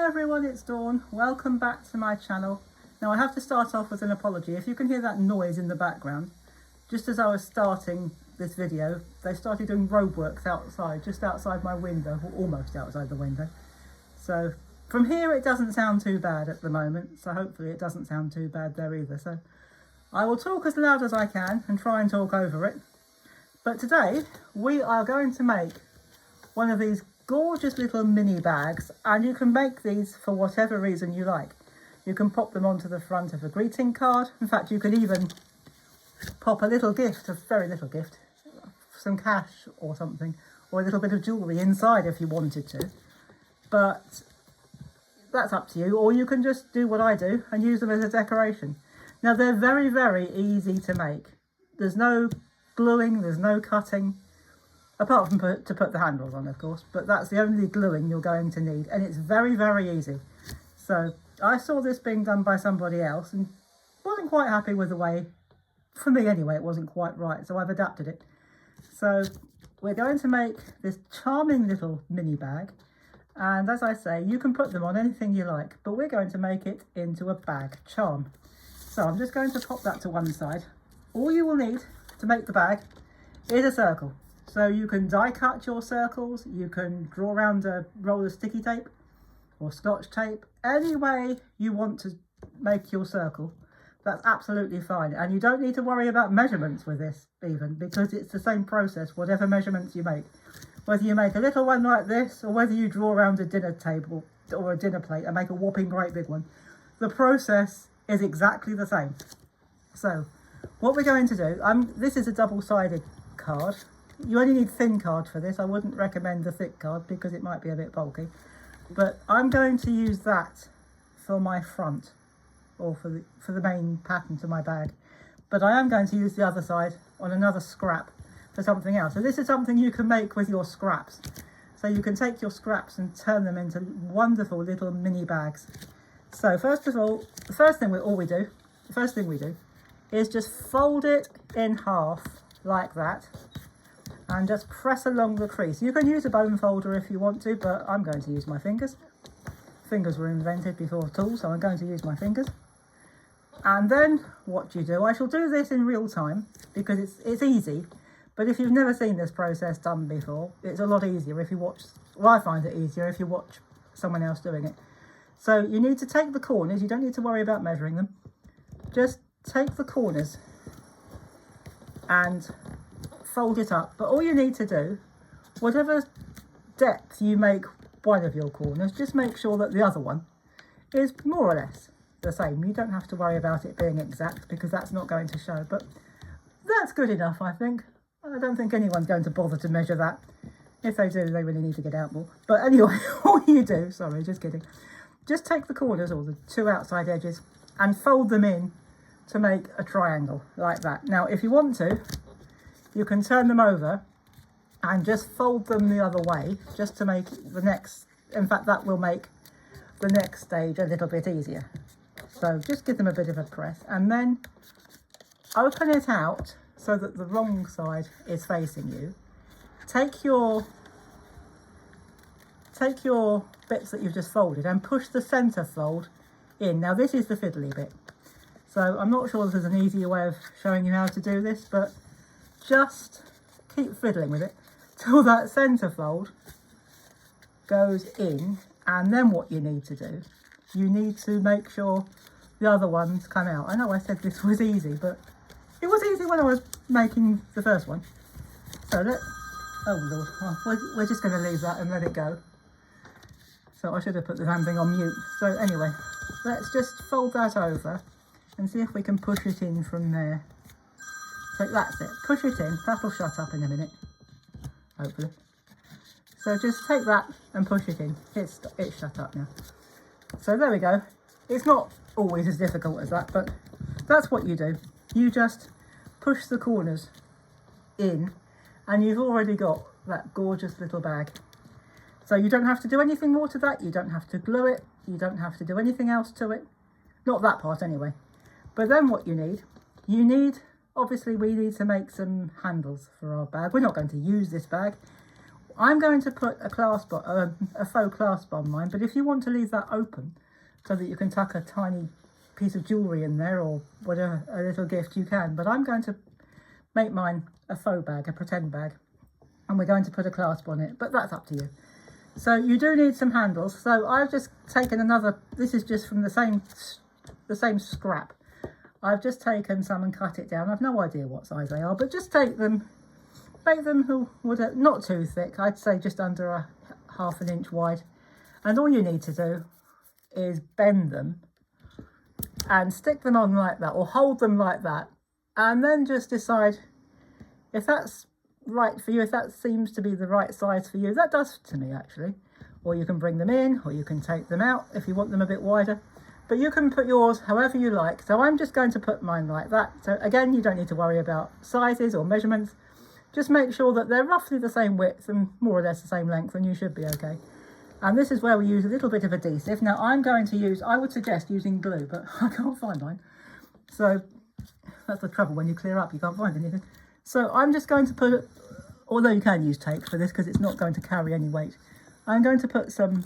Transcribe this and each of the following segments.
Hi everyone, it's Dawn. Welcome back to my channel. Now I have to start off with an apology. If you can hear that noise in the background, just as I was starting this video, they started doing roadworks outside, just outside my window, or almost outside the window. So from here it doesn't sound too bad at the moment, so hopefully it doesn't sound too bad there either. So I will talk as loud as I can and try and talk over it. But today we are going to make one of these gorgeous little mini bags, and you can make these for whatever reason you like. You can pop them onto the front of a greeting card. In fact, you can even pop a little gift, a very little gift, some cash or something, or a little bit of jewellery inside if you wanted to. But that's up to you, or you can just do what I do and use them as a decoration. Now they're very, very easy to make. There's no gluing, there's no cutting. Apart from to put the handles on, of course, but that's the only gluing you're going to need, and it's very, very easy. So I saw this being done by somebody else and wasn't quite happy with the way, for me anyway, it wasn't quite right, so I've adapted it. So we're going to make this charming little mini bag, and as I say, you can put them on anything you like, but we're going to make it into a bag charm. So I'm just going to pop that to one side. All you will need to make the bag is a circle. So you can die cut your circles, you can draw around a roll of sticky tape or scotch tape, any way you want to make your circle, that's absolutely fine. And you don't need to worry about measurements with this even, because it's the same process, whatever measurements you make. Whether you make a little one like this, or whether you draw around a dinner table or a dinner plate and make a whopping great big one, the process is exactly the same. So what we're going to do, this is a double-sided card. You only need thin card for this. I wouldn't recommend the thick card because it might be a bit bulky. But I'm going to use that for my front, or for the main pattern to my bag. But I am going to use the other side on another scrap for something else. So this is something you can make with your scraps. So you can take your scraps and turn them into wonderful little mini bags. So first of all, the first thing we do is just fold it in half like that. And just press along the crease. You can use a bone folder if you want to, but I'm going to use my fingers. Fingers were invented before tools, so I'm going to use my fingers. And then what do you do? I shall do this in real time because it's easy, but if you've never seen this process done before, it's a lot easier if you watch, well, I find it easier if you watch someone else doing it. So you need to take the corners, you don't need to worry about measuring them. Just take the corners and fold it up, but all you need to do, whatever depth you make one of your corners, just make sure that the other one is more or less the same. You don't have to worry about it being exact because that's not going to show, but that's good enough, I think. I don't think anyone's going to bother to measure that. If they do, they really need to get out more. But anyway, all you do, sorry, just kidding, just take the corners or the two outside edges and fold them in to make a triangle like that. Now if you want to, you can turn them over and just fold them the other way, just to make the next, in fact that will make the next stage a little bit easier. So just give them a bit of a press and then open it out so that the wrong side is facing you. Take your bits that you've just folded and push the centre fold in. Now this is the fiddly bit. So I'm not sure there's an easier way of showing you how to do this, but just keep fiddling with it till that centre fold goes in, and then what you need to do, you need to make sure the other ones come out. I know I said this was easy, but it was easy when I was making the first one. So oh Lord, we're just going to leave that and let it go. So I should have put the damn thing on mute. So anyway, let's just fold that over and see if we can push it in from there. So that's it, push it in, that'll shut up in a minute, hopefully. So just take that and push it in, it's shut up now. So there we go. It's not always as difficult as that, but that's what you do. You just push the corners in and you've already got that gorgeous little bag. So you don't have to do anything more to that, you don't have to glue it, you don't have to do anything else to it. Not that part anyway. But then what you need, obviously we need to make some handles for our bag. We're not going to use this bag. I'm going to put a clasp on, a faux clasp on mine, but if you want to leave that open so that you can tuck a tiny piece of jewellery in there or whatever, a little gift, you can. But I'm going to make mine a faux bag, a pretend bag, and we're going to put a clasp on it, but that's up to you. So you do need some handles. So I've just taken another, this is just from the same scrap. I've just taken some and cut it down. I've no idea what size they are, but just take them, make them not too thick. I'd say just under a ½ inch wide. And all you need to do is bend them and stick them on like that, or hold them like that, and then just decide if that's right for you, if that seems to be the right size for you. That does to me, actually. Or you can bring them in, or you can take them out if you want them a bit wider, but you can put yours however you like. So I'm just going to put mine like that. So again, you don't need to worry about sizes or measurements. Just make sure that they're roughly the same width and more or less the same length, and you should be okay. And this is where we use a little bit of adhesive. Now I'm going to use, I would suggest using glue, but I can't find mine. So that's the trouble, when you clear up, you can't find anything. So I'm just going to put, although you can use tape for this because it's not going to carry any weight, I'm going to put some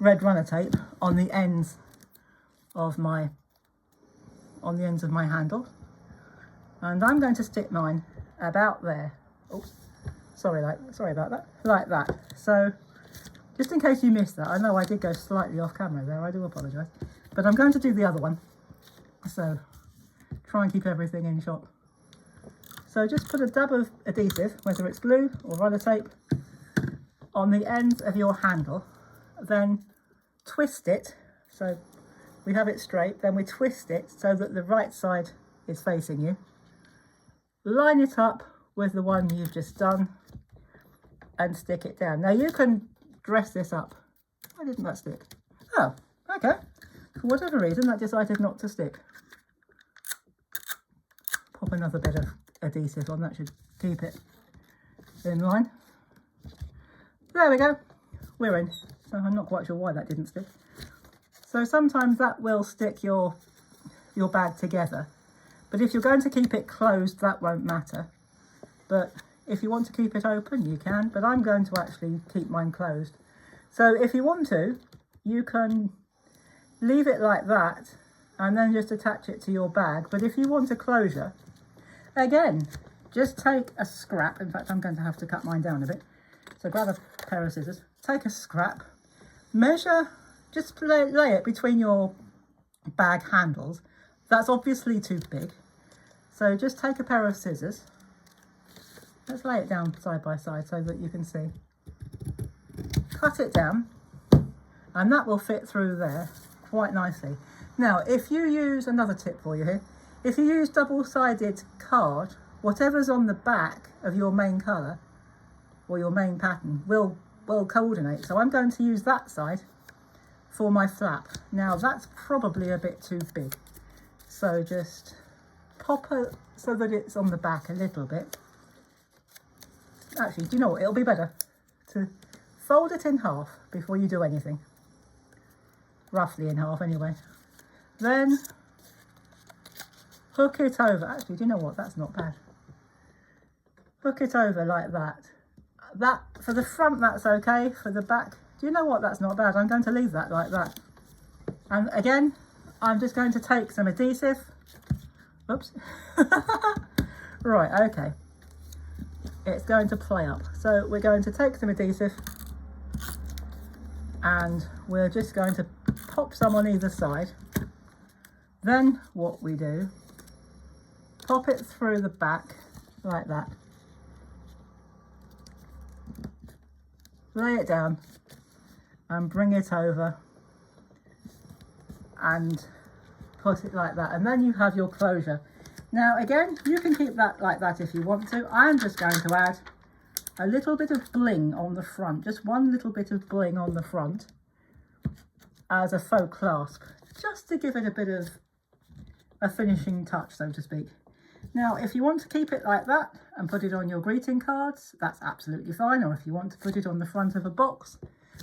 red runner tape on the ends of my handle. And I'm going to stick mine about there. Oops, sorry about that. Like that. So just in case you missed that, I know I did go slightly off camera there, I do apologise. But I'm going to do the other one. So try and keep everything in shot. So just put a dab of adhesive, whether it's glue or runner tape, on the ends of your handle. Then twist it, so we have it straight, then we twist it so that the right side is facing you. Line it up with the one you've just done and stick it down. Now you can dress this up. Why didn't that stick? Oh, okay. For whatever reason, that decided not to stick. Pop another bit of adhesive on, that should keep it in line. There we go. We're in. So I'm not quite sure why that didn't stick. So sometimes that will stick your bag together. But if you're going to keep it closed, that won't matter. But if you want to keep it open, you can, but I'm going to actually keep mine closed. So if you want to, you can leave it like that and then just attach it to your bag. But if you want a closure, again, just take a scrap. In fact, I'm going to have to cut mine down a bit. So grab a pair of scissors, take a scrap, measure, just lay it between your bag handles. That's obviously too big. So just take a pair of scissors. Let's lay it down side by side so that you can see. Cut it down, and that will fit through there quite nicely. Now, if you use, another tip for you here, if you use double-sided card, whatever's on the back of your main colour or your main pattern will coordinate. So I'm going to use that side for my flap. Now that's probably a bit too big. So just pop it so that it's on the back a little bit. Actually, do you know what? It'll be better to fold it in half before you do anything. Roughly in half anyway. Then hook it over. Actually, do you know what? That's not bad. Hook it over like that. That, for the front, that's okay. For the back, do you know what? That's not bad. I'm going to leave that like that. And again, I'm just going to take some adhesive. Oops. Right, okay. It's going to play up. So we're going to take some adhesive and we're just going to pop some on either side. Then what we do, pop it through the back like that. Lay it down and bring it over and put it like that, and then you have your closure. Now again, you can keep that like that if you want to. I'm just going to add a little bit of bling on the front, just one little bit of bling on the front as a faux clasp, just to give it a bit of a finishing touch, so to speak. Now, if you want to keep it like that and put it on your greeting cards, that's absolutely fine. Or if you want to put it on the front of a box,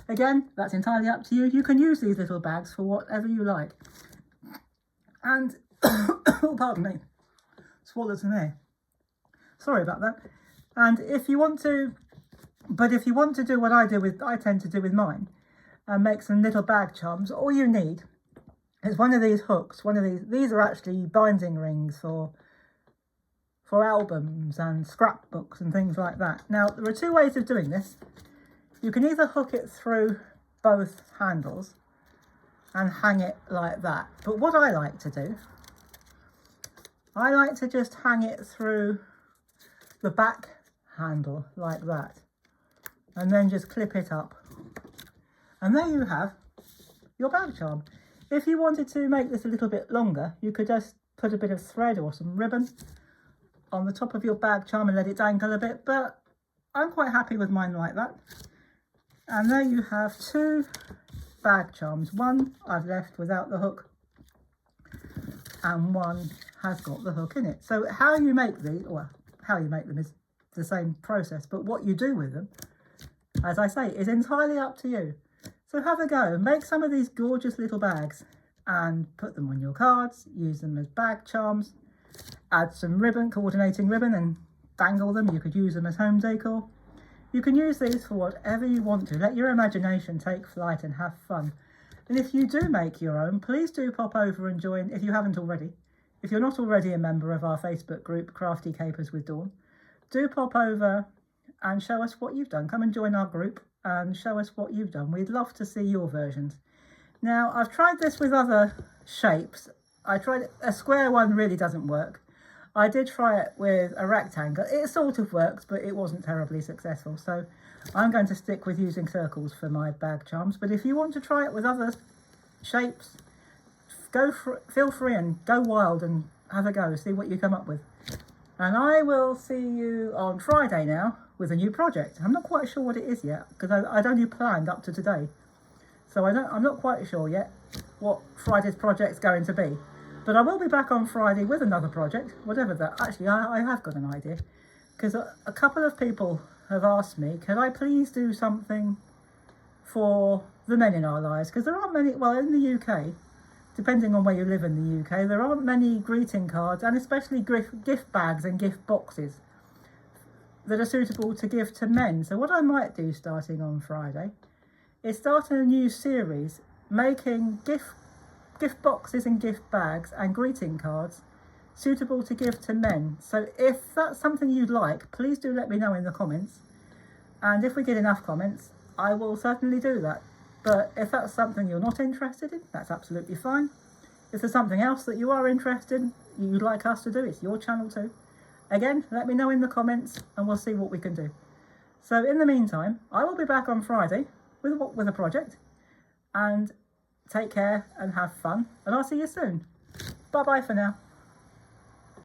again, that's entirely up to you. You can use these little bags for whatever you like. And, oh, pardon me, swallowed some air. Sorry about that. And if you want to But if you want to do what I tend to do with mine, and make some little bag charms, all you need is one of these hooks. These are actually binding rings for albums and scrapbooks and things like that. Now, there are two ways of doing this. You can either hook it through both handles and hang it like that. But what I like to do, I like to just hang it through the back handle like that, and then just clip it up. And there you have your bag charm. If you wanted to make this a little bit longer, you could just put a bit of thread or some ribbon on the top of your bag charm and let it dangle a bit, but I'm quite happy with mine like that. And there you have two bag charms. One I've left without the hook, and one has got the hook in it. So how you make these, or how you make them, is the same process, but what you do with them, as I say, is entirely up to you. So have a go, make some of these gorgeous little bags and put them on your cards, use them as bag charms, add some ribbon, coordinating ribbon, and dangle them. You could use them as home decor. You can use these for whatever you want to. Let your imagination take flight and have fun. And if you do make your own, please do pop over and join, if you haven't already. If you're not already a member of our Facebook group, Crafty Capers with Dawn, do pop over and show us what you've done. Come and join our group and show us what you've done. We'd love to see your versions. Now, I've tried this with other shapes. I tried a square one, really doesn't work. I did try it with a rectangle. It sort of works, but it wasn't terribly successful. So I'm going to stick with using circles for my bag charms. But if you want to try it with other shapes, feel free and go wild and have a go, see what you come up with. And I will see you on Friday now with a new project. I'm not quite sure what it is yet, because I'd only planned up to today. So I'm not quite sure yet what Friday's project's going to be. But I will be back on Friday with another project, whatever that. Actually, I have got an idea, because a couple of people have asked me, could I please do something for the men in our lives? Because there aren't many, well, in the UK, depending on where you live in the UK, there aren't many greeting cards, and especially gift bags and gift boxes that are suitable to give to men. So what I might do starting on Friday is start a new series making gift boxes and gift bags and greeting cards suitable to give to men. So if that's something you'd like, please do let me know in the comments, and if we get enough comments, I will certainly do that. But if that's something you're not interested in, that's absolutely fine. If there's something else that you are interested in, you'd like us to do, it's your channel too. Again, let me know in the comments and we'll see what we can do. So in the meantime, I will be back on Friday with a project, and take care and have fun, and I'll see you soon. Bye bye for now.